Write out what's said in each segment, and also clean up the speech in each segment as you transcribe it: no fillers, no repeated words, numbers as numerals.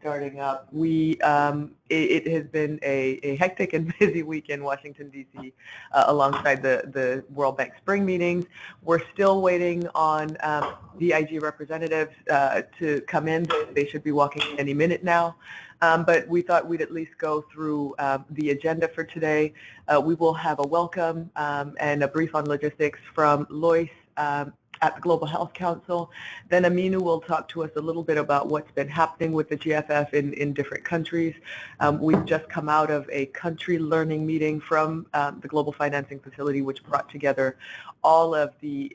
starting up. It has been a hectic and busy week in Washington, D.C. Alongside the World Bank spring meetings. We're still waiting on DIG representatives to come in. They should be walking in any minute now. But we thought we'd at least go through the agenda for today. We will have a welcome and a brief on logistics from Lois at the Global Health Council. Then Aminu will talk to us a little bit about what's been happening with the GFF in different countries. We've just come out of a country learning meeting from the Global Financing Facility, which brought together all of the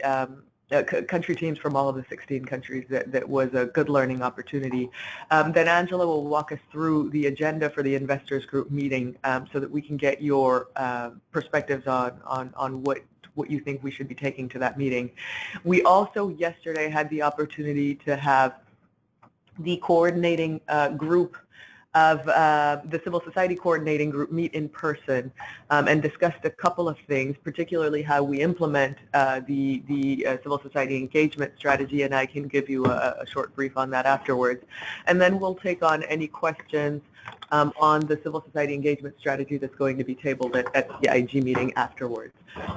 country teams from all of the 16 countries. That was a good learning opportunity. Then Angela will walk us through the agenda for the investors group meeting so that we can get your perspectives on what you think we should be taking to that meeting. We also yesterday had the opportunity to have the coordinating group of the civil society coordinating group meet in person and discussed a couple of things, particularly how we implement the civil society engagement strategy, and I can give you a short brief on that afterwards. And then we'll take on any questions on the civil society engagement strategy that's going to be tabled at the IG meeting afterwards.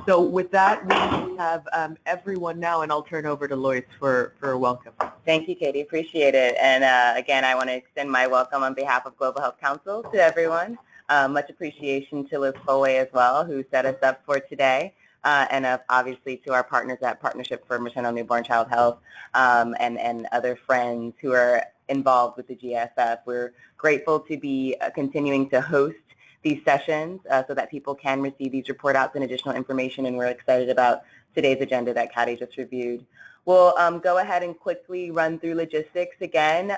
So with that, we have everyone now, and I'll turn over to Lois for a welcome. Thank you, Katie. Appreciate it. And again, I want to extend my welcome on behalf of Global Health Council to everyone. Much appreciation to Liz Foley as well, who set us up for today. And obviously to our partners at Partnership for Maternal Newborn Child Health and other friends who are involved with the GFF. We're grateful to be continuing to host these sessions so that people can receive these report outs and additional information, and we're excited about today's agenda that Katie just reviewed. We'll go ahead and quickly run through logistics again.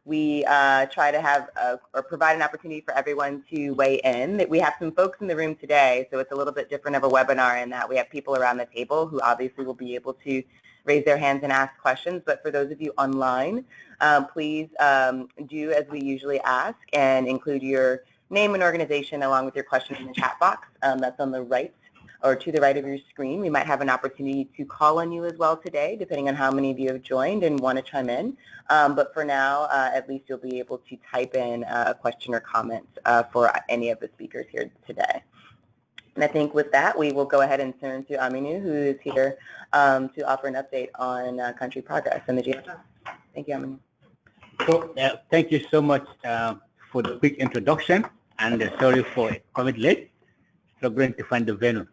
We try to have or provide an opportunity for everyone to weigh in. We have some folks in the room today, so it's a little bit different of a webinar in that we have people around the table who obviously will be able to raise their hands and ask questions. But for those of you online, please do as we usually ask and include your name and organization along with your question in the chat box. That's on the right or to the right of your screen. We might have an opportunity to call on you as well today, depending on how many of you have joined and want to chime in. But for now, at least you'll be able to type in a question or comment for any of the speakers here today. And I think with that, we will go ahead and turn to Aminu, who is here to offer an update on country progress in the GFF. Thank you, Aminu. So, thank you so much for the quick introduction, and sorry for coming late. Struggling to find the venue.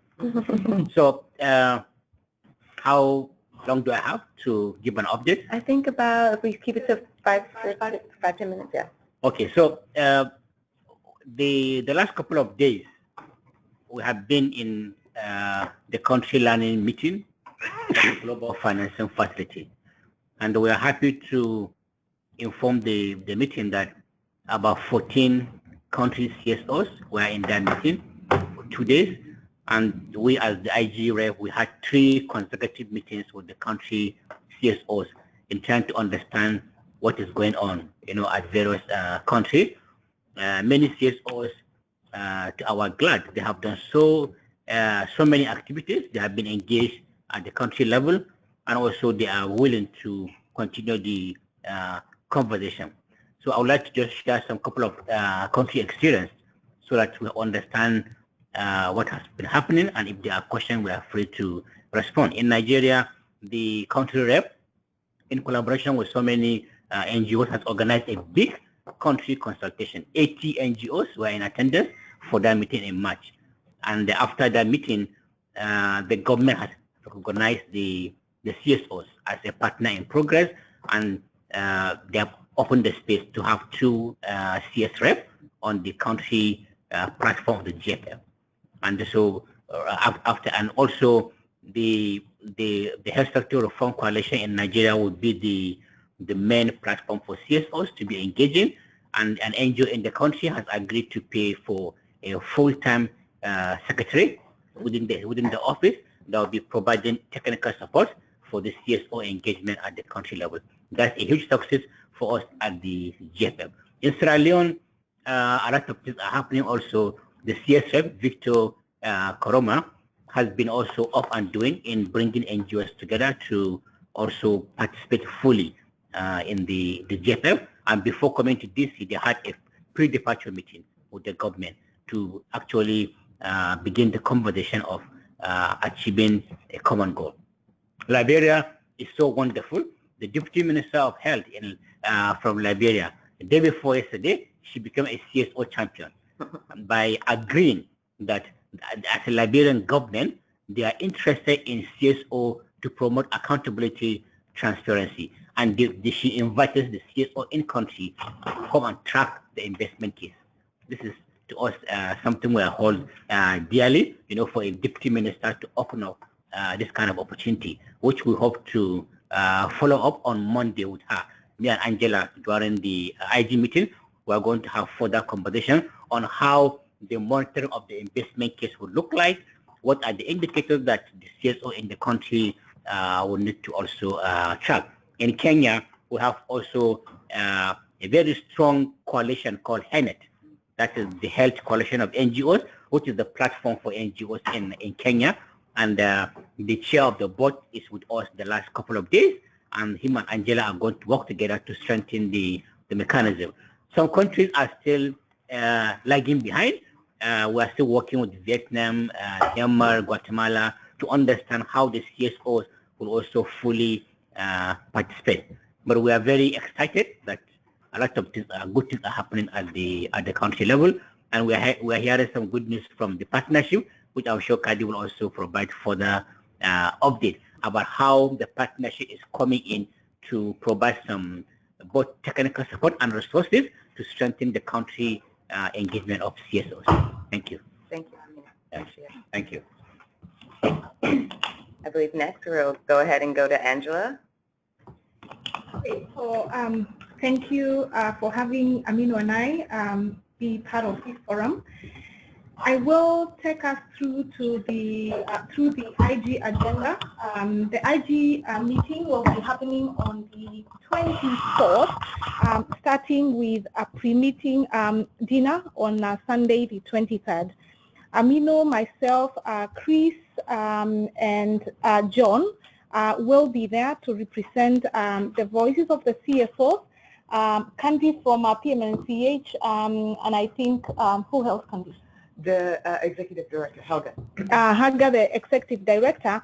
So, how long do I have to give an update? I think about, if we keep it to 5-10 minutes, yeah. Okay, so the last couple of days, we have been in the country learning meeting at the Global Financing Facility. And we are happy to inform the meeting that about 14 country CSOs were in that meeting for 2 days. And we, as the IG rep, we had 3 consecutive meetings with the country CSOs in trying to understand what is going on, at various countries. Many CSOs, to our glad, they have done so many activities. They have been engaged at the country level, and also they are willing to continue the conversation. So I would like to just share some couple of country experience so that we understand what has been happening, and if there are questions, we are free to respond. In Nigeria, the country rep, in collaboration with so many NGOs, has organized a big country consultation. 80 NGOs were in attendance for that meeting in March. And after that meeting, the government has recognized the CSOs as a partner in progress, and they have opened the space to have 2 CS reps on the country platform of the GFF. And so after, and also the Health Sector Reform Coalition in Nigeria would be the main platform for CSOs to be engaging, and an NGO in the country has agreed to pay for a full-time secretary within the office that will be providing technical support for the CSO engagement at the country level. That's a huge success for us at the GFF. In Sierra Leone, a lot of things are happening also. The CSF, Victor Koroma, has been also up and doing in bringing NGOs together to also participate fully in the GFF, And before coming to DC, they had a pre-departure meeting with the government to actually begin the conversation of achieving a common goal. Liberia is so wonderful. The Deputy Minister of Health from Liberia, the day before yesterday, she became a CSO champion by agreeing that as a Liberian government, they are interested in CSO to promote accountability, transparency, and she invited the CSO in country to come and track the investment case. This is to us something we hold dearly, for a deputy minister to open up this kind of opportunity, which we hope to follow up on Monday with her. Me and Angela, during the IG meeting, we are going to have further conversation on how the monitoring of the investment case would look like, what are the indicators that the CSO in the country will need to also track. In Kenya, we have also a very strong coalition called HENET. That is the Health Coalition of NGOs, which is the platform for NGOs in Kenya. And the chair of the board is with us the last couple of days, and him and Angela are going to work together to strengthen the mechanism. Some countries are still lagging behind. We are still working with Vietnam, Myanmar, Guatemala to understand how the CSOs will also fully participate. But we are very excited that a lot of things, good things are happening at the country level, and we are hearing some good news from the partnership, which I'm sure Kadi will also provide further update about how the partnership is coming in to provide some both technical support and resources to strengthen the country engagement of CSOs. Thank you. Thank you. Thank you. I believe next we'll go ahead and go to Angela. Okay, so thank you for having Aminu and I be part of this forum. I will take us through to the IG agenda. The IG meeting will be happening on the 24th, starting with a pre-meeting dinner on Sunday, the 23rd. Amino, myself, Chris, and John will be there to represent the voices of the CSOs. Candy from PMNCH, and I think, who else, Candy? The Executive Director, Helga. Helga, the Executive Director,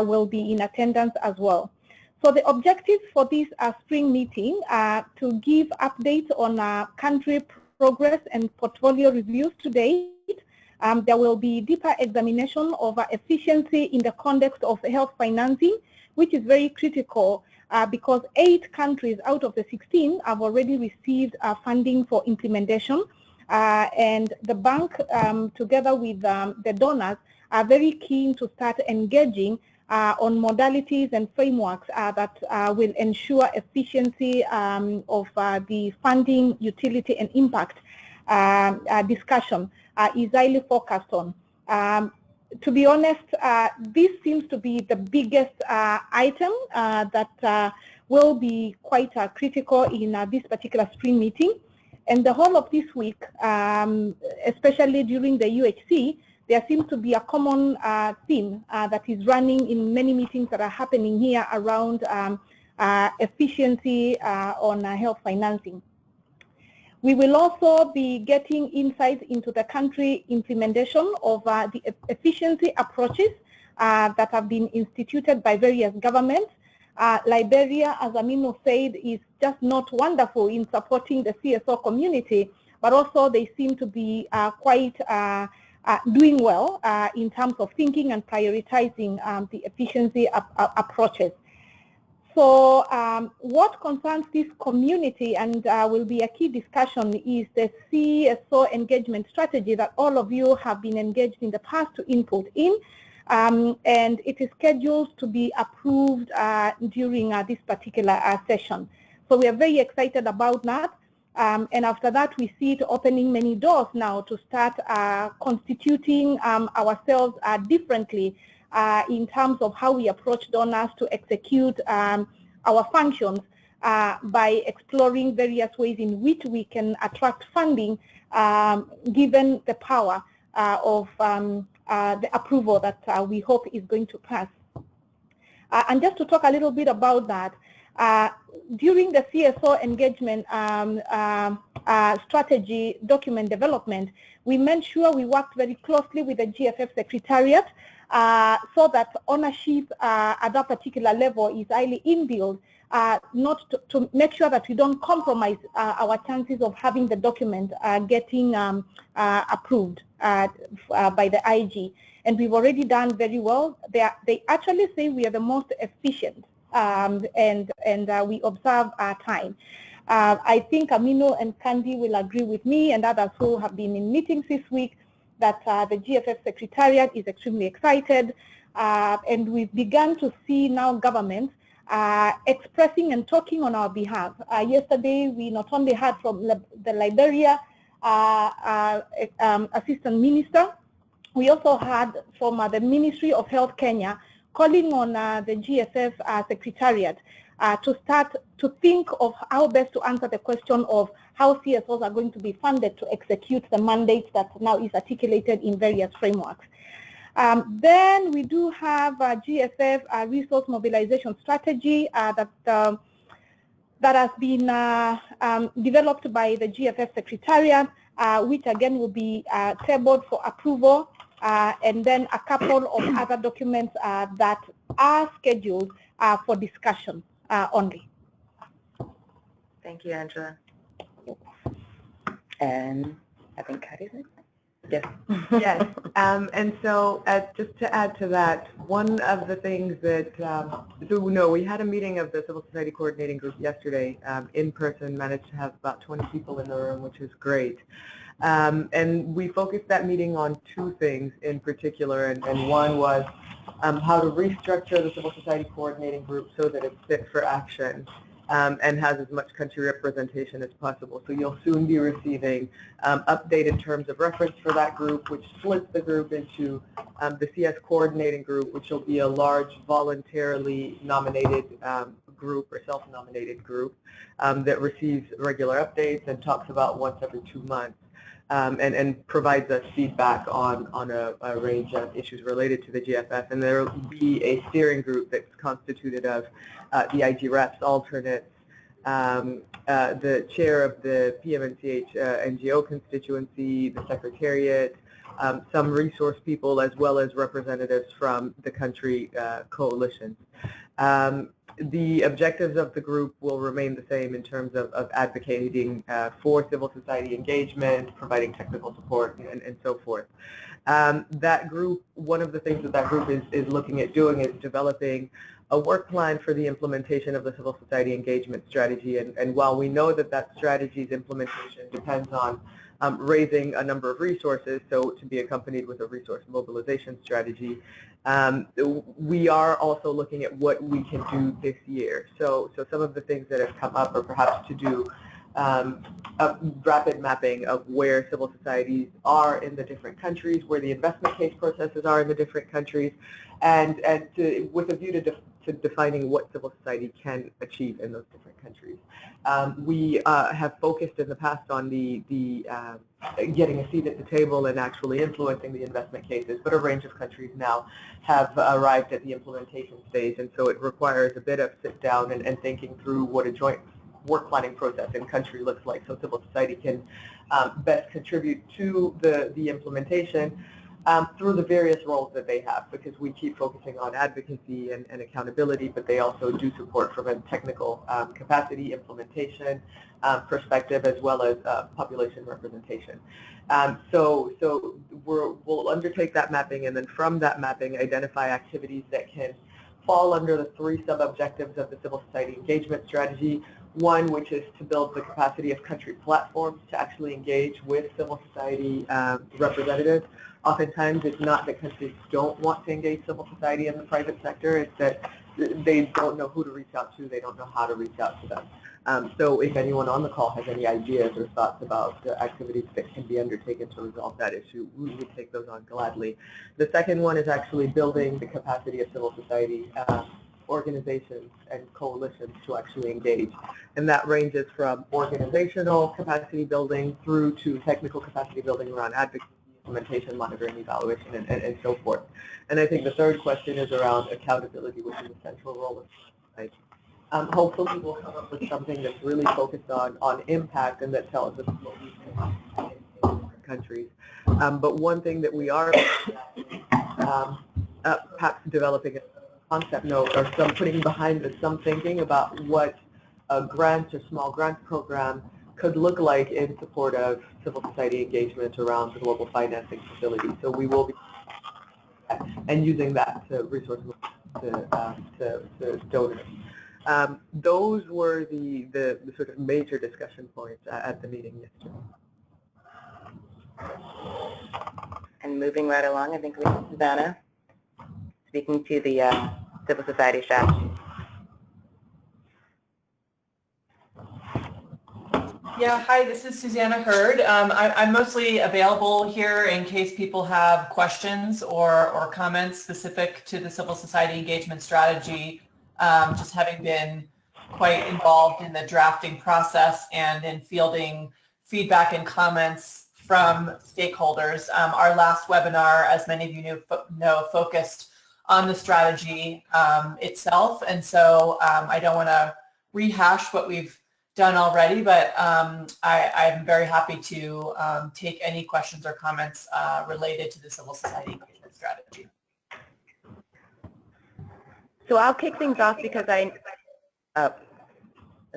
will be in attendance as well. So the objectives for this spring meeting are to give updates on country progress and portfolio reviews to date. There will be deeper examination of efficiency in the context of health financing, which is very critical because 8 countries out of the 16 have already received funding for implementation. And the bank, together with the donors, are very keen to start engaging on modalities and frameworks that will ensure efficiency of the funding, utility, and impact discussion is highly focused on. To be honest, this seems to be the biggest item that will be quite critical in this particular spring meeting. And the whole of this week, especially during the UHC, there seems to be a common theme that is running in many meetings that are happening here around efficiency on health financing. We will also be getting insights into the country implementation of the efficiency approaches that have been instituted by various governments. Liberia, as Amino said, is just not wonderful in supporting the CSO community, but also they seem to be quite doing well in terms of thinking and prioritizing the efficiency approaches. So what concerns this community and will be a key discussion is the CSO engagement strategy that all of you have been engaged in the past to input in. And it is scheduled to be approved during this particular session. So we are very excited about that. And after that, we see it opening many doors now to start constituting ourselves differently in terms of how we approach donors to execute our functions by exploring various ways in which we can attract funding given the power of the approval that we hope is going to pass. And just to talk a little bit about that, During the CSO engagement strategy document development, we made sure we worked very closely with the GFF Secretariat so that ownership at that particular level is highly inbuilt, not to make sure that we don't compromise our chances of having the document getting approved by the IG. And we've already done very well. They actually say we are the most efficient, and we observe our time. I think Amino and Candy will agree with me and others who have been in meetings this week that the GFF Secretariat is extremely excited, and we've begun to see now governments expressing and talking on our behalf. Yesterday, we not only heard from the Liberia Assistant Minister, we also heard from the Ministry of Health Kenya calling on the GFF Secretariat to start to think of how best to answer the question of how CSOs are going to be funded to execute the mandate that now is articulated in various frameworks. Then we do have a GFF resource mobilization strategy that has been developed by the GFF Secretariat, which again will be tabled for approval, and then a couple of other documents that are scheduled for discussion only. Thank you, Angela. And I think Kathy's next. Yes. Yes, and so just to add to that, one of the things that, so no, we had a meeting of the Civil Society Coordinating Group yesterday in person, managed to have about 20 people in the room, which is great. And we focused that meeting on two things in particular, and one was how to restructure the Civil Society Coordinating Group so that it's fit for action. And has as much country representation as possible. So you'll soon be receiving updated terms of reference for that group, which splits the group into the CS Coordinating Group, which will be a large voluntarily nominated group or self-nominated group that receives regular updates and talks about once every 2 months. And provides us feedback on a range of issues related to the GFF. And there will be a steering group that's constituted of the IG reps, alternates, the chair of the PMNCH NGO constituency, the secretariat, some resource people, as well as representatives from the country coalitions. The objectives of the group will remain the same in terms of advocating for civil society engagement, providing technical support, and so forth. That group, one of the things that group is looking at doing is developing a work plan for the implementation of the civil society engagement strategy. And while we know that strategy's implementation depends on raising a number of resources, so to be accompanied with a resource mobilization strategy, we are also looking at what we can do this year. So some of the things that have come up are perhaps to do a rapid mapping of where civil societies are in the different countries, where the investment case processes are in the different countries, and with a view to defining what civil society can achieve in those different countries. We have focused in the past on the getting a seat at the table and actually influencing the investment cases, but a range of countries now have arrived at the implementation stage, and so it requires a bit of sit down and thinking through what a joint work planning process in country looks like, so civil society can best contribute to the implementation through the various roles that they have, because we keep focusing on advocacy and accountability, but they also do support from a technical capacity implementation perspective, as well as population representation. So we'll undertake that mapping, and then from that mapping identify activities that can fall under the 3 sub-objectives of the civil society engagement strategy. One, which is to build the capacity of country platforms to actually engage with civil society representatives. Oftentimes, it's not that countries don't want to engage civil society in the private sector, it's that they don't know who to reach out to, they don't know how to reach out to them. So if anyone on the call has any ideas or thoughts about the activities that can be undertaken to resolve that issue, we would take those on gladly. The second one is actually building the capacity of civil society organizations and coalitions to actually engage. And that ranges from organizational capacity building through to technical capacity building around advocacy, implementation, monitoring, evaluation, and so forth. And I think the third question is around accountability, which is a central role of society. Hopefully we'll come up with something that's really focused on impact and that tells us what we can do in different countries. But one thing that we are perhaps developing a concept note or some putting behind this, some thinking about what a grant or small grant program could look like in support of civil society engagement around the global financing facility. So we will be and using that to resource to donors. Those were the sort of major discussion points at the meeting yesterday. And moving right along, I think we have Susanna speaking to the civil society strategy. Yeah, hi, this is Susanna Hurd. I'm mostly available here in case people have questions or comments specific to the civil society engagement strategy, just having been quite involved in the drafting process and in fielding feedback and comments from stakeholders. Our last webinar, as many of you know, focused on the strategy itself, and so I don't want to rehash what we've done already, but I'm very happy to take any questions or comments related to the civil society engagement strategy. So I'll kick things off because I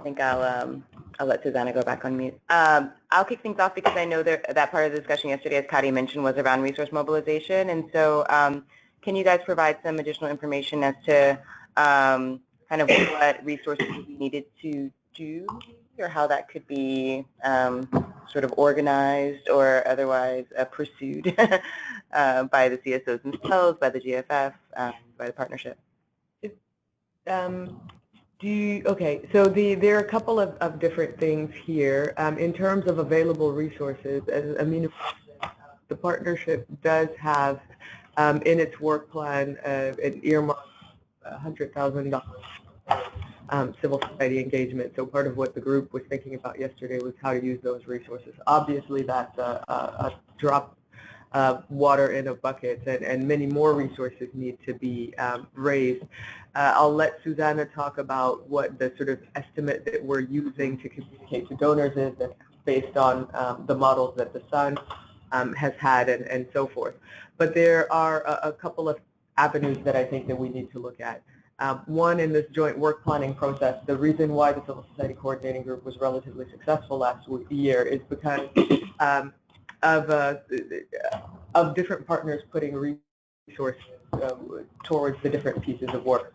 think I'll let Susanna go back on mute. I'll kick things off because I know that part of the discussion yesterday, as Kadi mentioned, was around resource mobilization, and so can you guys provide some additional information as to kind of what resources we needed to do, or how that could be sort of organized or otherwise pursued by the CSOs themselves, by the GFF, by the partnership? Okay, so there are a couple of different things here. In terms of available resources, as Amina mentioned, the partnership does have in its work plan an earmark $100,000 civil society engagement. So part of what the group was thinking about yesterday was how to use those resources. Obviously, that's a drop of water in a bucket, and many more resources need to be raised. I'll let Susanna talk about what the sort of estimate that we're using to communicate to donors is, and based on the models that the Sun has had and so forth. But there are a couple of avenues that I think that we need to look at. One, in this joint work planning process, the reason why the Civil Society Coordinating Group was relatively successful last year is because of different partners putting resources towards the different pieces of work.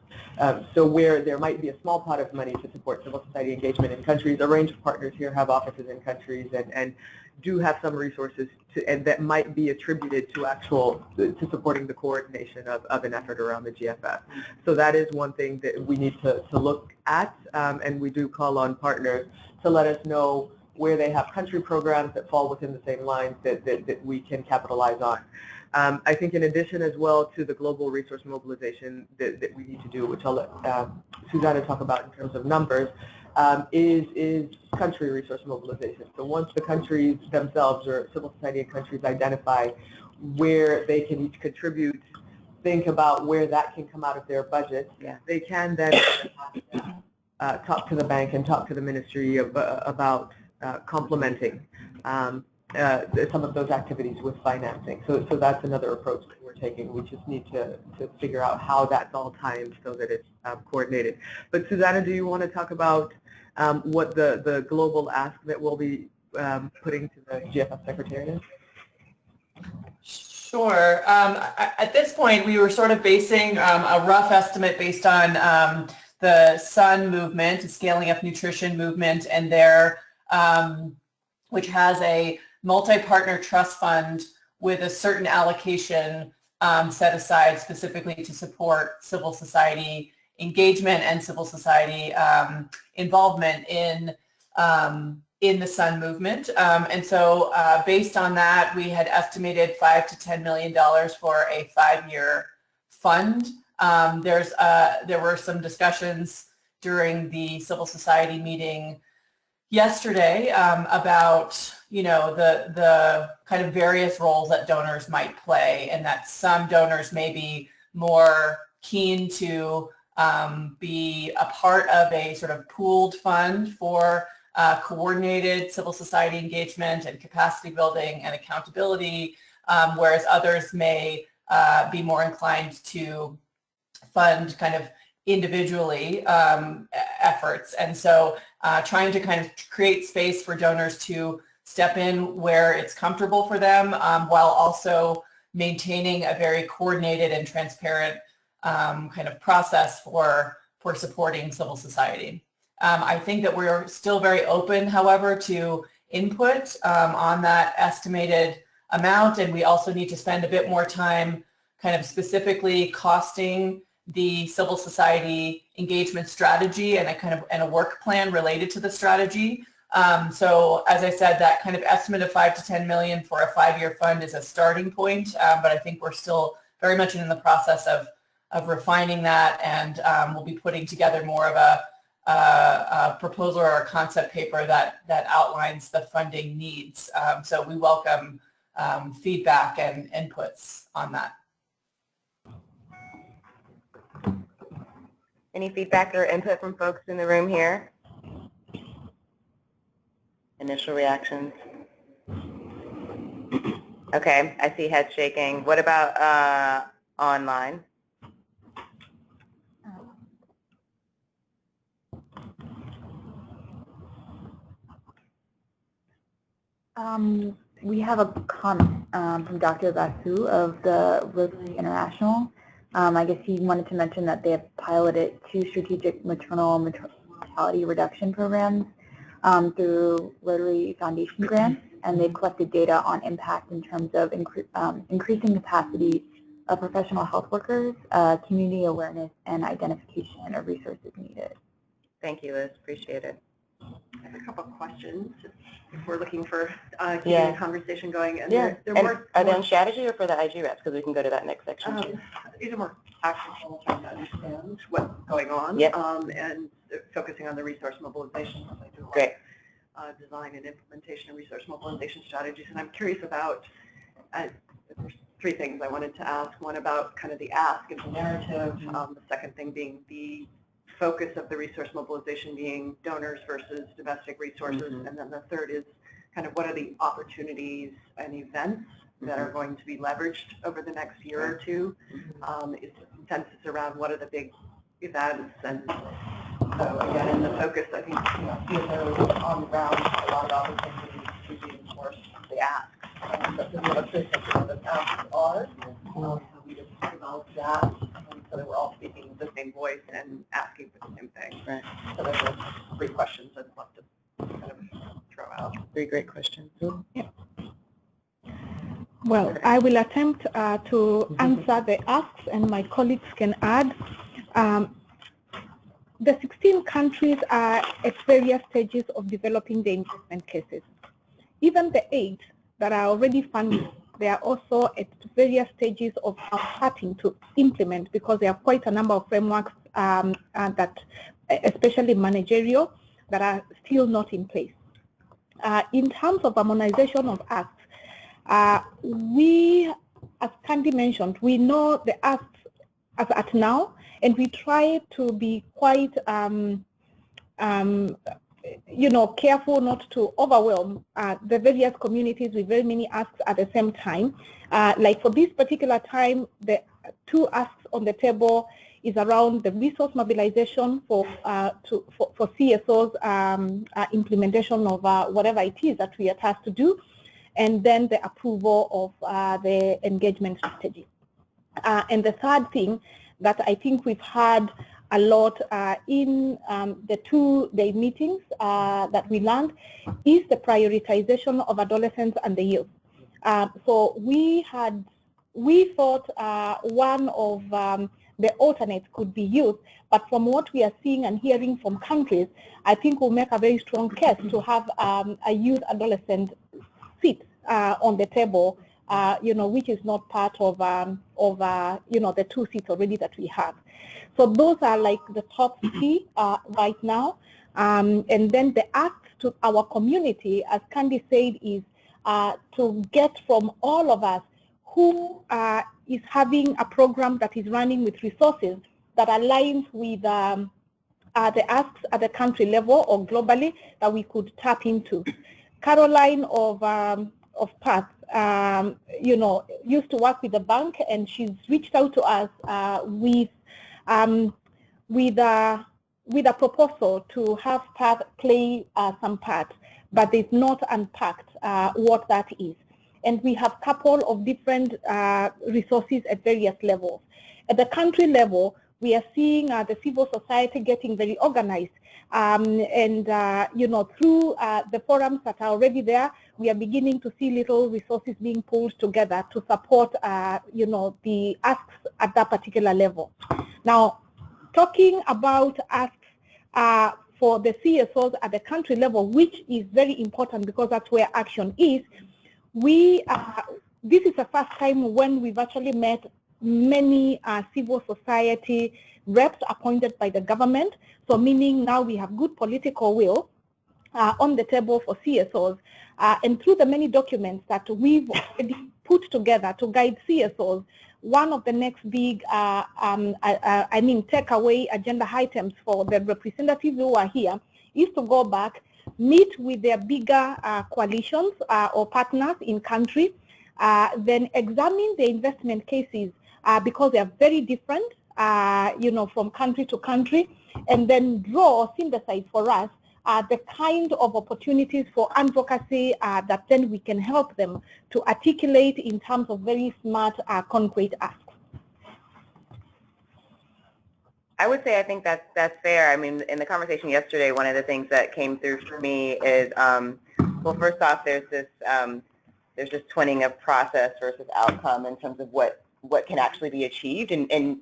So where there might be a small pot of money to support civil society engagement in countries, a range of partners here have offices in countries and do have some resources and that might be attributed to supporting the coordination of an effort around the GFF. So that is one thing that we need to look at, and we do call on partners to let us know where they have country programs that fall within the same lines that we can capitalize on. I think in addition as well to the global resource mobilization that we need to do, which I'll let Susanna talk about in terms of numbers, is country resource mobilization. So once the countries themselves or civil society and countries identify where they can each contribute, think about where that can come out of their budget, they can then talk to the bank and talk to the ministry about complementing some of those activities with financing. So that's another approach that we're taking. We just need to figure out how that's all timed so that it's coordinated. But Susanna, do you want to talk about what the global ask that we'll be putting to the GFF Secretariat? Sure. At this point, we were sort of basing a rough estimate based on the SUN movement, Scaling Up Nutrition movement, and their which has a multi-partner trust fund with a certain allocation set aside specifically to support civil society engagement and civil society involvement in the SUN movement. And so based on that, we had estimated $5 to $10 million for a 5-year fund. There were some discussions during the civil society meeting yesterday about the kind of various roles that donors might play, and that some donors may be more keen to be a part of a sort of pooled fund for coordinated civil society engagement and capacity building and accountability, whereas others may be more inclined to fund kind of individually efforts. And so trying to kind of create space for donors to step in where it's comfortable for them, while also maintaining a very coordinated and transparent kind of process for supporting civil society. I think that we're still very open, however, to input on that estimated amount, and we also need to spend a bit more time kind of specifically costing the civil society engagement strategy and a work plan related to the strategy. So as I said, that kind of estimate of 5 to 10 million for a 5-year fund is a starting point, but I think we're still very much in the process of refining that, and we'll be putting together more of a proposal or a concept paper that outlines the funding needs. So we welcome feedback and inputs on that. Any feedback or input from folks in the room here? Initial reactions? Okay, I see heads shaking. What about online? We have a comment from Dr. Basu of the Rotary International. I guess he wanted to mention that they have piloted 2 strategic maternal mortality reduction programs through Rotary Foundation grants, and they've collected data on impact in terms of increasing capacity of professional health workers, community awareness, and identification of resources needed. Thank you, Liz. Appreciate it. I have a couple of questions if we're looking for keeping the conversation going. And they're more, are they on strategy or for the IG reps? Because we can go to that next section. These are more actionable, trying to understand what's going on, and focusing on the resource mobilization. I do Great. Design and implementation of resource mobilization strategies. And I'm curious about, there's 3 things I wanted to ask. One about kind of the ask and the narrative. The second thing being the focus of the resource mobilization being donors versus domestic resources. And then the third is kind of what are the opportunities and events that are going to be leveraged over the next year or 2. Is the consensus around what are the big events? And so again, in the focus, I think, CSOs on the ground, a lot of opportunities to reinforce the asks. But what I'm curious about the asks are, so we just developed that so that we're all speaking the same voice and asking for the same thing. Right. So those are 3 questions I'd love to kind of throw out. 3 great questions. Yeah. Well, I will attempt to answer the asks, and my colleagues can add. The 16 countries are at various stages of developing the investment cases. Even the 8 that are already funded, they are also at various stages of starting to implement, because there are quite a number of frameworks that, especially managerial, that are still not in place. In terms of harmonization of asks, we, as Candy mentioned, we know the asks as at now, and we try to be quite careful not to overwhelm the various communities with very many asks at the same time. Like for this particular time, the 2 asks on the table is around the resource mobilization for CSOs, implementation of whatever it is that we are tasked to do, and then the approval of the engagement strategy. And the third thing that I think we've had a lot in the 2-day meetings that we learned is the prioritization of adolescents and the youth. So we thought one of the alternates could be youth, but from what we are seeing and hearing from countries, I think we'll make a very strong case to have a youth adolescent seat on the table, which is not part of the 2 seats already that we have. So those are like the top 3 right now. And then the ask to our community, as Candy said, is to get from all of us who is having a program that is running with resources that aligns with the asks at the country level or globally that we could tap into. Caroline of PATH, used to work with the bank, and she's reached out to us with a proposal to have PATH play some part, but they've not unpacked what that is. And we have a couple of different resources at various levels. At the country level, we are seeing the civil society getting very organized. Through the forums that are already there, we are beginning to see little resources being pulled together to support, the asks at that particular level. Now, talking about asks for the CSOs at the country level, which is very important because that's where action is, this is the first time when we've actually met many civil society reps appointed by the government. So meaning now we have good political will on the table for CSOs. And through the many documents that we've already put together to guide CSOs, one of the next big, takeaway agenda items for the representatives who are here is to go back, meet with their bigger coalitions or partners in country, then examine the investment cases because they are very different, from country to country, and then draw or synthesize for us the kind of opportunities for advocacy that then we can help them to articulate in terms of very smart, concrete asks. I would say I think that's fair. I mean, in the conversation yesterday, one of the things that came through for me is, well, first off, there's this twinning of process versus outcome in terms of what can actually be achieved, and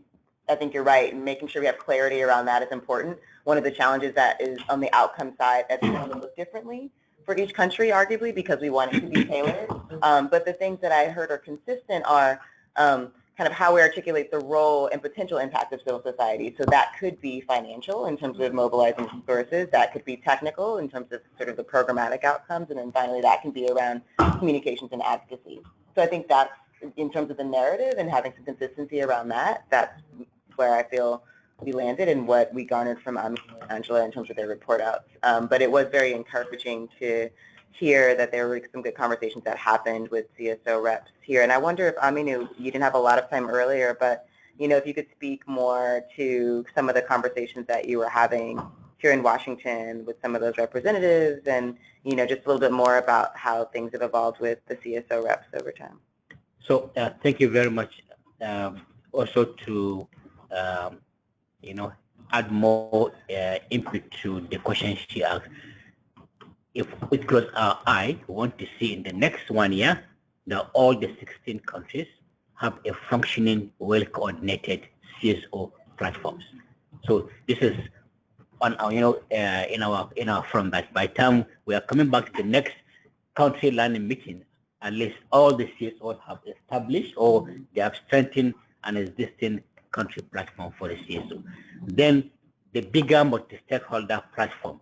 I think you're right, and making sure we have clarity around that is important. One of the challenges that is on the outcome side that's going to look differently for each country, arguably, because we want it to be tailored. But the things that I heard are consistent are kind of how we articulate the role and potential impact of civil society. So that could be financial in terms of mobilizing resources. That could be technical in terms of sort of the programmatic outcomes. And then finally, that can be around communications and advocacy. So I think that's, in terms of the narrative and having some consistency around that, that's where I feel we landed and what we garnered from Ami and Angela in terms of their report outs. But it was very encouraging to hear that there were some good conversations that happened with CSO reps here. And I wonder if, Aminu, you didn't have a lot of time earlier, but if you could speak more to some of the conversations that you were having here in Washington with some of those representatives and, just a little bit more about how things have evolved with the CSO reps over time. So thank you very much. Also to, add more input to the question she asked. If we close our eye, we want to see in the next 1 year that all the 16 countries have a functioning, well-coordinated CSO platforms. So this is on our, in our front that by the time we are coming back to the next country learning meeting, at least all the CSOs have established or they have strengthened an existing country platform for the CSO. Then the bigger multi-stakeholder platform.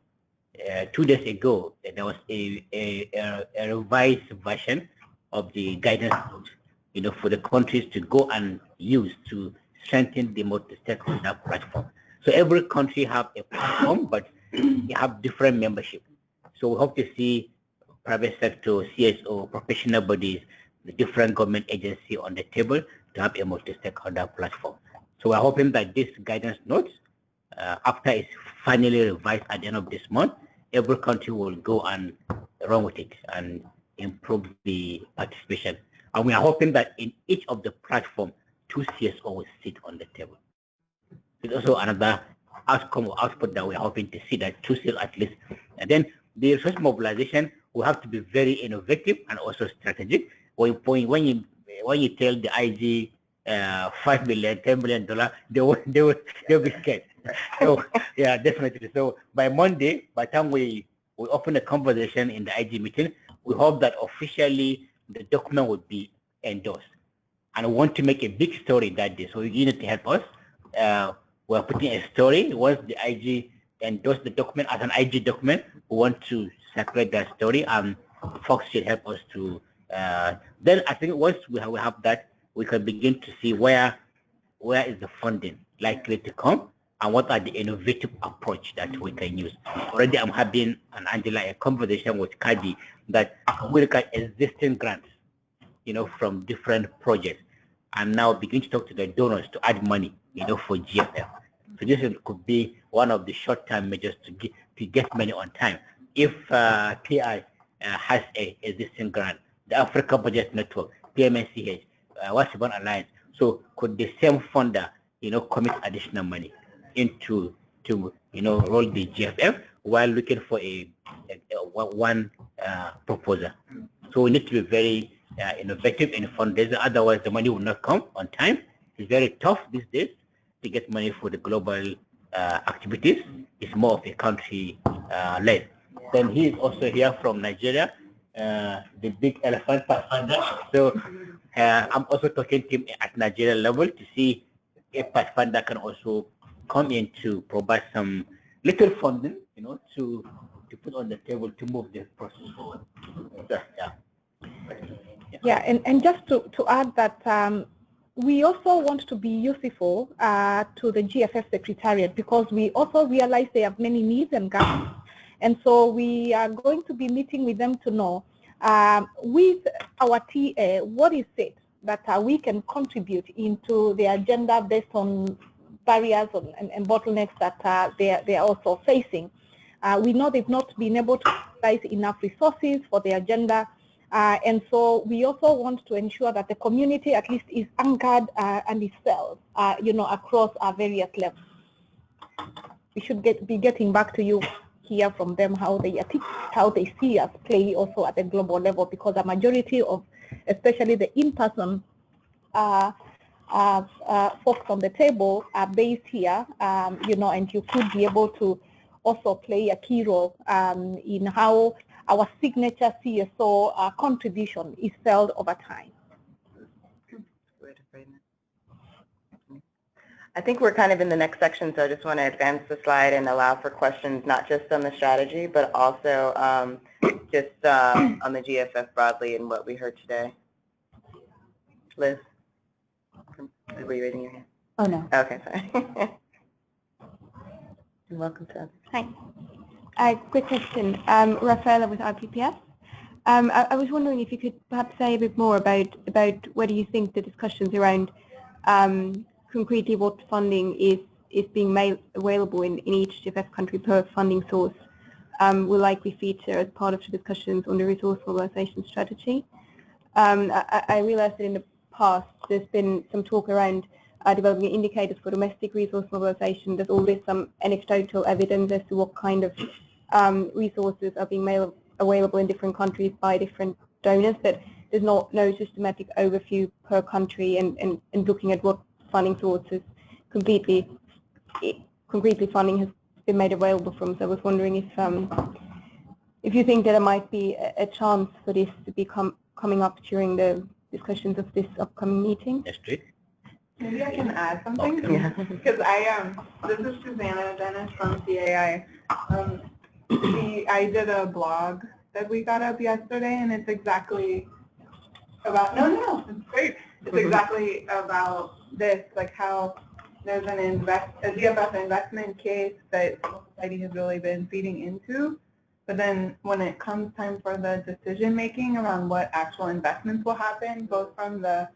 2 days ago, there was a revised version of the guidance note, for the countries to go and use to strengthen the multi-stakeholder platform. So every country have a platform, but they have different membership. So we hope to see private sector, CSO, professional bodies, the different government agency on the table to have a multi-stakeholder platform. So we're hoping that this guidance notes, after it's finally revised at the end of this month, every country will go and run with it and improve the participation. And we are hoping that in each of the platform, 2 CSO will sit on the table. It's also another outcome or output that we are hoping to see, that 2 CSO at least. And then the resource mobilization will have to be very innovative and also strategic. When you tell the IG $5 million, $10 million, they'll be scared. So yeah, definitely. So by Monday, by the time we open the conversation in the IG meeting, we hope that officially the document would be endorsed. And we want to make a big story that day. So you need to help us. We're putting a story. Once the IG endorse the document as an IG document, we want to circulate that story, and folks should help us to. Then I think once we have that, we can begin to see where where is the funding likely to come, and what are the innovative approach that we can use. Already I'm having, and Angela, a conversation with Kadi that we look at existing grants, from different projects, and now begin to talk to the donors to add money, for GFF. So this could be one of the short-term measures to get money on time. If PI has a existing grant, the Africa Budget Network, PMNCH, Washington Alliance, so could the same funder, commit additional money into roll the GFF while looking for one proposal. So we need to be very innovative in fundraising, otherwise the money will not come on time. It's very tough these days to get money for the global activities. It's more of a country led. Then he is also here from Nigeria, the big elephant Pathfinder. So I'm also talking to him at Nigeria level to see if Pathfinder can also come in to provide some little funding, to put on the table to move this process forward. Yeah, and just to add that we also want to be useful to the GFF Secretariat, because we also realize they have many needs and gaps. And so we are going to be meeting with them to know, with our TA, what is it that we can contribute into the agenda based on barriers and bottlenecks that they are also facing. We know they've not been able to utilize enough resources for the agenda. And so we also want to ensure that the community at least is anchored and is felt, across our various levels. We should be getting back to you, hear from them how they see us play also at the global level, because a majority of, especially the in-person folks on the table are based here, and you could be able to also play a key role in how our signature CSO contribution is felt over time. I think we're kind of in the next section, so I just want to advance the slide and allow for questions, not just on the strategy, but also just on the GFF broadly and what we heard today. Liz, were you raising your hand? Oh, no. Okay, sorry. Welcome to. Hi. Quick question. Rafaela with RPPS. I was wondering if you could perhaps say a bit more about whether you think the discussions around concretely what funding is being made available in each GFF country per funding source will likely feature as part of the discussions on the resource mobilization strategy. I realized that in the past there's been some talk around developing indicators for domestic resource mobilization. There's always some anecdotal evidence as to what kind of resources are being made available in different countries by different donors, but there's no systematic overview per country and looking at what funding sources concretely funding has been made available from. So I was wondering if you think that there might be a chance for this to be coming up during the discussions of this upcoming meeting. Yes, please. Maybe I can add something, because this is Susanna Dennis from CAI. I did a blog that we got up yesterday, and it's exactly about, it's great. It's exactly about this, like how there's a GFF investment case that society has really been feeding into, but then when it comes time for the decision making around what actual investments will happen, both from the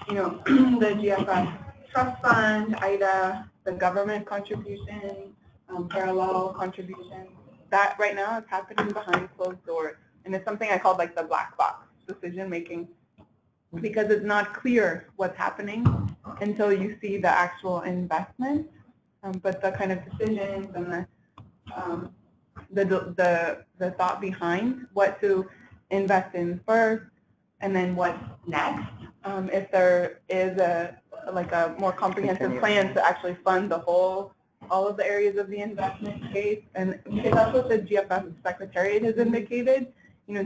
the GFF trust fund, IDA, the government contribution, parallel contribution, that right now is happening behind closed doors. And it's something I called like the black box decision making, because it's not clear what's happening until you see the actual investment, but the kind of decisions and the thought behind what to invest in first and then what's next, if there is a more comprehensive plan to actually fund all of the areas of the investment case. And because that's what the GFF Secretariat has indicated,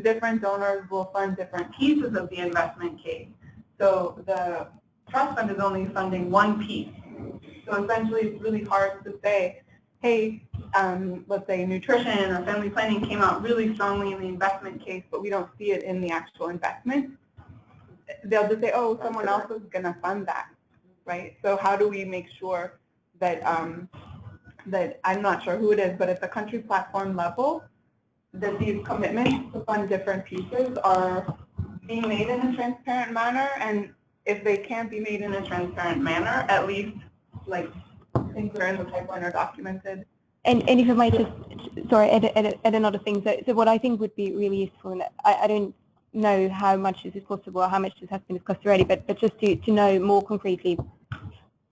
different donors will fund different pieces of the investment case. So the trust fund is only funding one piece. So essentially it's really hard to say, hey, let's say nutrition or family planning came out really strongly in the investment case, but we don't see it in the actual investment. They'll just say, oh, someone else is going to fund that. right? So how do we make sure that, that I'm not sure who it is, but at the country platform level, that these commitments to fund different pieces are being made in a transparent manner, and if they can't be made in a transparent manner, at least like things that are in the pipeline are documented. And if I might just, sorry, add another thing. So what I think would be really useful, and I don't know how much this is possible or how much this has been discussed already, but just to know more concretely,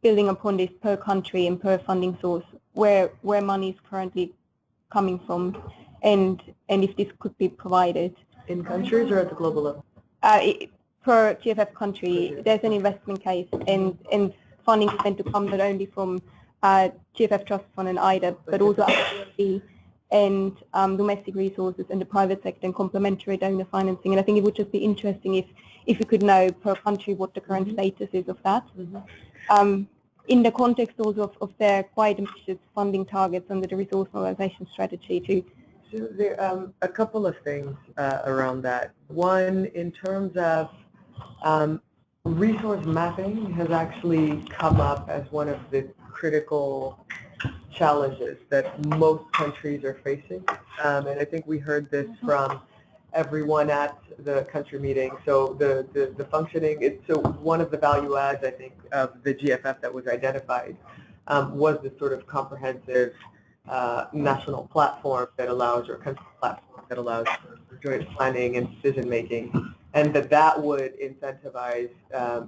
building upon this per country and per funding source, where money is currently coming from, and if this could be provided. In countries or at the global level? Per GFF country, there's an investment case, and funding is meant to come not only from GFF Trust Fund and IDA, but also IDA and domestic resources and the private sector and complementary donor financing. And I think it would just be interesting if we could know per country what the current status is of that. In the context also of their quite ambitious funding targets under the resource mobilization strategy too. So there are a couple of things around that. One, in terms of resource mapping has actually come up as one of the critical challenges that most countries are facing. And I think we heard this from everyone at the country meeting. So the functioning, so one of the value adds, I think, of the GFF that was identified was this sort of comprehensive national platform that allows, or country platform that allows for joint planning and decision making, and that would incentivize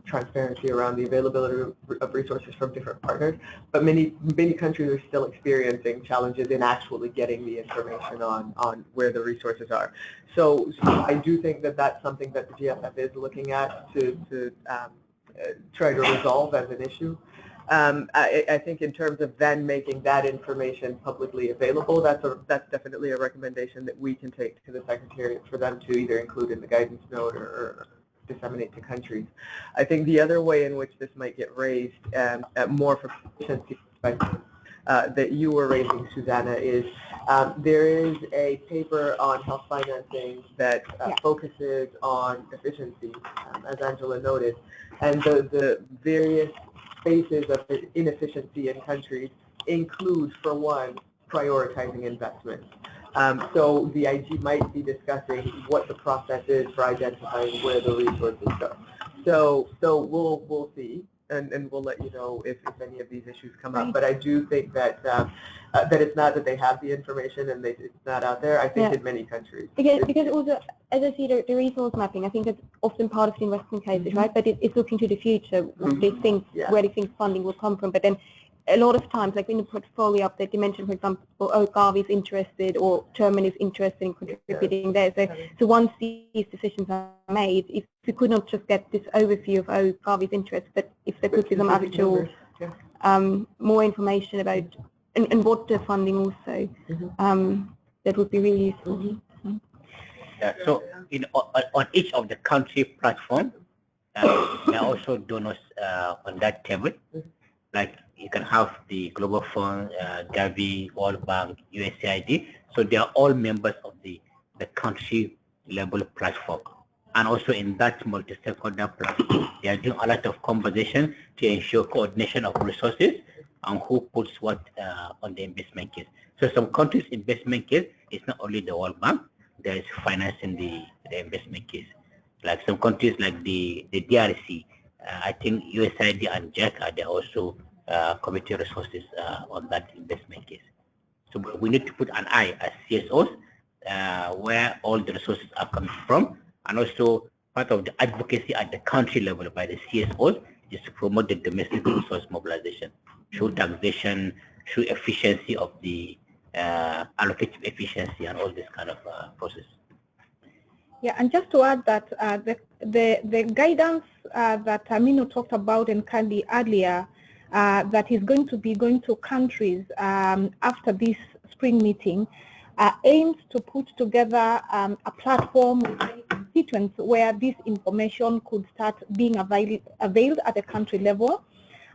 transparency around the availability of resources from different partners. But many countries are still experiencing challenges in actually getting the information on where the resources are. So I do think that that's something that the GFF is looking at to try to resolve as an issue. I think in terms of then making that information publicly available, that's definitely a recommendation that we can take to the Secretariat for them to either include in the guidance note or disseminate to countries. I think the other way in which this might get raised, more from a efficiency perspective, that you were raising, Susanna, is there is a paper on health financing that focuses on efficiency, as Angela noted, and the various phases of inefficiency in countries include, for one, prioritizing investment. So the IG might be discussing what the process is for identifying where the resources go. So we'll see, and we'll let you know if any of these issues come up. But I do think that that it's not that they have the information and it's not out there. I think in many countries. Because also, as I see the resource mapping, I think it's often part of the investment cases, right? But it's looking to the future, what they think, where they think funding will come from. But then a lot of times, like in the portfolio update, you mentioned, for example, Gavi is interested or Germany is interested in contributing there. So once these decisions are made, if we could not just get this overview of Gavi's interest, but if there could be some actual more information about and what the funding also, that would be really useful. Yeah, so on each of the country platform, there are also donors on that table. Like you can have the Global Fund, Gavi, World Bank, USAID. So they are all members of the country level platform. And also in that multi-stakeholder platform, they are doing a lot of conversation to ensure coordination of resources and who puts what on the investment case. So some countries' investment case is not only the World Bank, there is financing the investment case. Like some countries like the DRC, I think USAID and JACA, they also committing resources on that investment case. So we need to put an eye as CSOs where all the resources are coming from, and also part of the advocacy at the country level by the CSOs is to promote the domestic resource mobilization through taxation, through efficiency of the allocative efficiency and all this kind of process. Yeah, and just to add that the guidance that Aminu talked about and Kandi earlier, that is going to be going to countries after this spring meeting, aims to put together a platform with many constituents where this information could start being availed at the country level.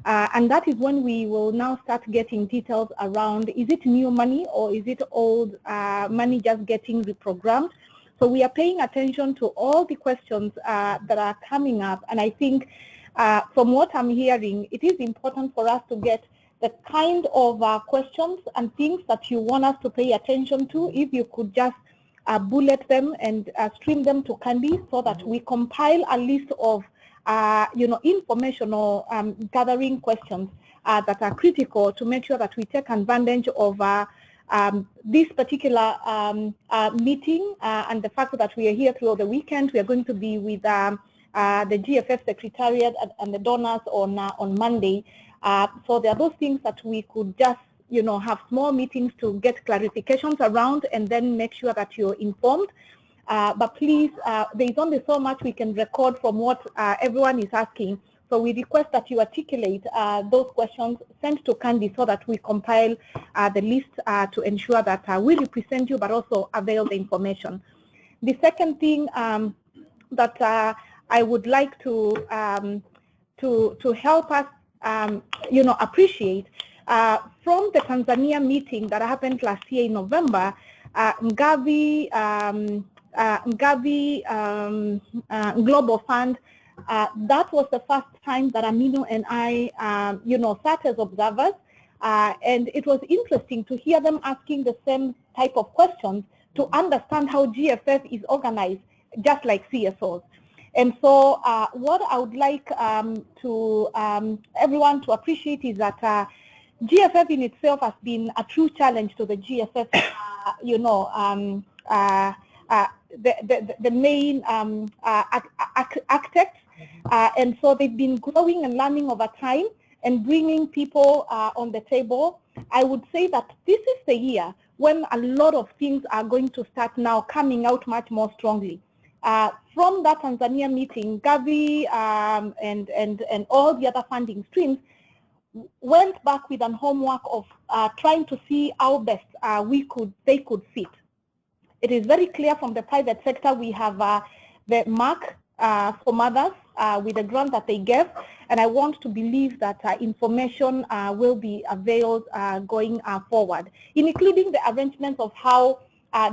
And that is when we will now start getting details around, is it new money or is it old money just getting reprogrammed? So we are paying attention to all the questions that are coming up, and I think from what I'm hearing, it is important for us to get the kind of questions and things that you want us to pay attention to. If you could just bullet them and stream them to Candy so that we compile a list of informational gathering questions that are critical to make sure that we take advantage of this particular meeting and the fact that we are here throughout the weekend. We are going to be with the GFF Secretariat and the donors on Monday. So there are those things that we could just have small meetings to get clarifications around and then make sure that you're informed. But please, there is only so much we can record from what everyone is asking. So we request that you articulate those questions, sent to Candy so that we compile the list to ensure that we represent you but also avail the information. The second thing that I would like to help us appreciate from the Tanzania meeting that happened last year in November, Ngavi Global Fund, that was the first time that Amino and I, sat as observers, and it was interesting to hear them asking the same type of questions to understand how GFF is organized, just like CSOs. And so what I would like to everyone to appreciate is that GFF in itself has been a true challenge to the GFF, the main architects. And so they've been growing and learning over time and bringing people on the table. I would say that this is the year when a lot of things are going to start now coming out much more strongly. From that Tanzania meeting, Gavi and all the other funding streams went back with an homework of trying to see how best they could fit. It is very clear from the private sector we have the mark for mothers with the grant that they gave, and I want to believe that information will be availed going forward, including the arrangements of how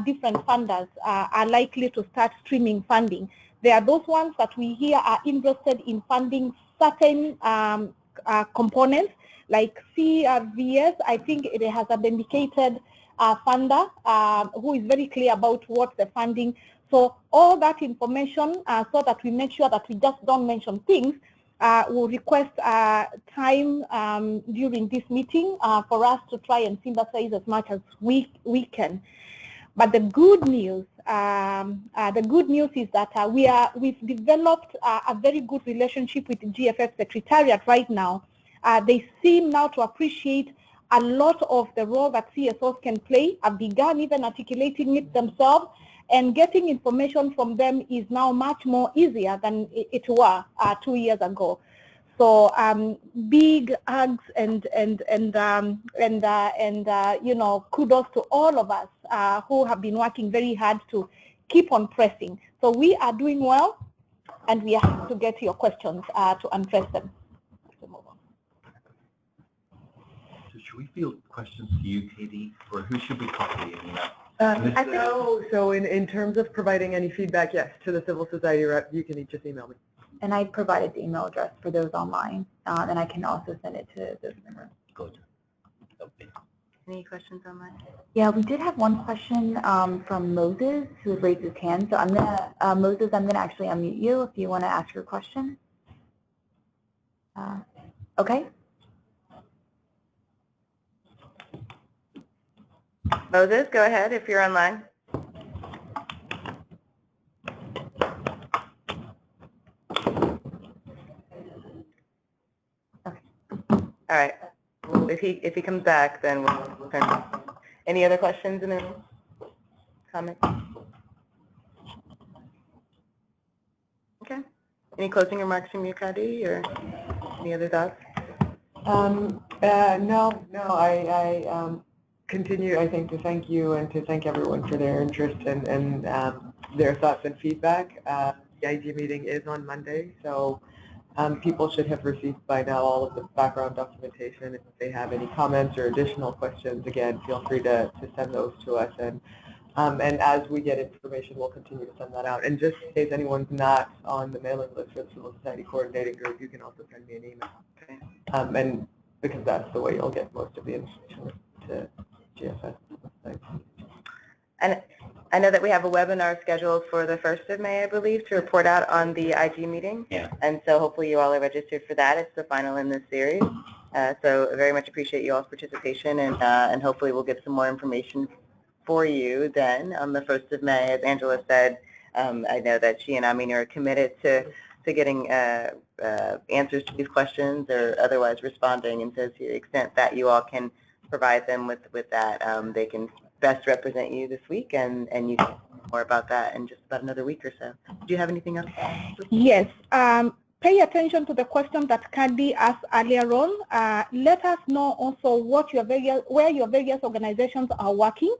different funders are likely to start streaming funding. There are those ones that we hear are interested in funding certain components, like CRVS. I think it has a dedicated funder who is very clear about what the funding. So all that information, so that we make sure that we just don't mention things, we'll request time during this meeting for us to try and synthesize as much as we can. But the good news is that we've developed a very good relationship with the GFF Secretariat right now. They seem now to appreciate a lot of the role that CSOs can play, have begun even articulating it themselves, and getting information from them is now much more easier than it was 2 years ago. So big hugs and kudos to all of us who have been working very hard to keep on pressing. So we are doing well, and we have to get your questions to address them. So should we field questions to you, Katie, or who should we copy? I think so. In terms of providing any feedback, yes, to the civil society rep, you can just email me. And I provided the email address for those online, and I can also send it to those in the room. Good. Okay. Any questions online? Yeah, we did have one question from Moses, who has raised his hand. So Moses, I'm gonna actually unmute you if you want to ask your question. Okay. Moses, go ahead if you're online. All right. Well, if he comes back, then we'll turn. Any other questions in the room? Comments? Okay. Any closing remarks from you, Kadi, or any other thoughts? No. I continue, I think, to thank you and to thank everyone for their interest and their thoughts and feedback. The IG meeting is on Monday, so people should have received by now all of the background documentation. If they have any comments or additional questions, again, feel free to send those to us. And And as we get information, we'll continue to send that out. And just in case anyone's not on the mailing list for the Civil Society Coordinating Group, you can also send me an email. And because that's the way you'll get most of the information to GFF. And I know that we have a webinar scheduled for the 1st of May, I believe, to report out on the IG meeting. Yeah. And so hopefully you all are registered for that. It's the final in this series. So I very much appreciate you all's participation, and hopefully we'll get some more information for you then on the 1st of May. As Angela said, I know that she and Amina are committed to getting answers to these questions or otherwise responding, and so to the extent that you all can provide them with that, they can best represent you this week, and you can know more about that in just about another week or so. Do you have anything else? Yes. Pay attention to the question that Candy asked earlier on. Let us know also what where your various organizations are working,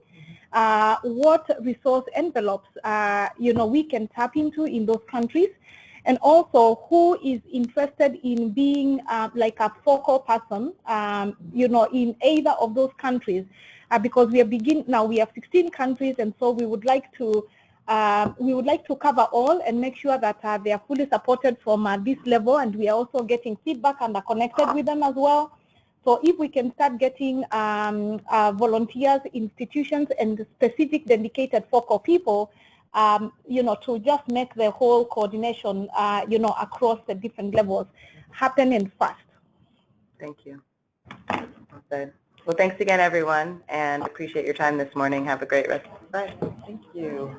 what resource envelopes we can tap into in those countries, and also who is interested in being like a focal person, in either of those countries, because we have 16 countries, and so we would like to cover all and make sure that they are fully supported from this level, and we are also getting feedback and are connected with them as well. So if we can start getting volunteers, institutions, and specific dedicated focal people, to just make the whole coordination, across the different levels happen and fast. Thank you. Well, thanks again, everyone, and appreciate your time this morning. Have a great rest of the day. Thank you.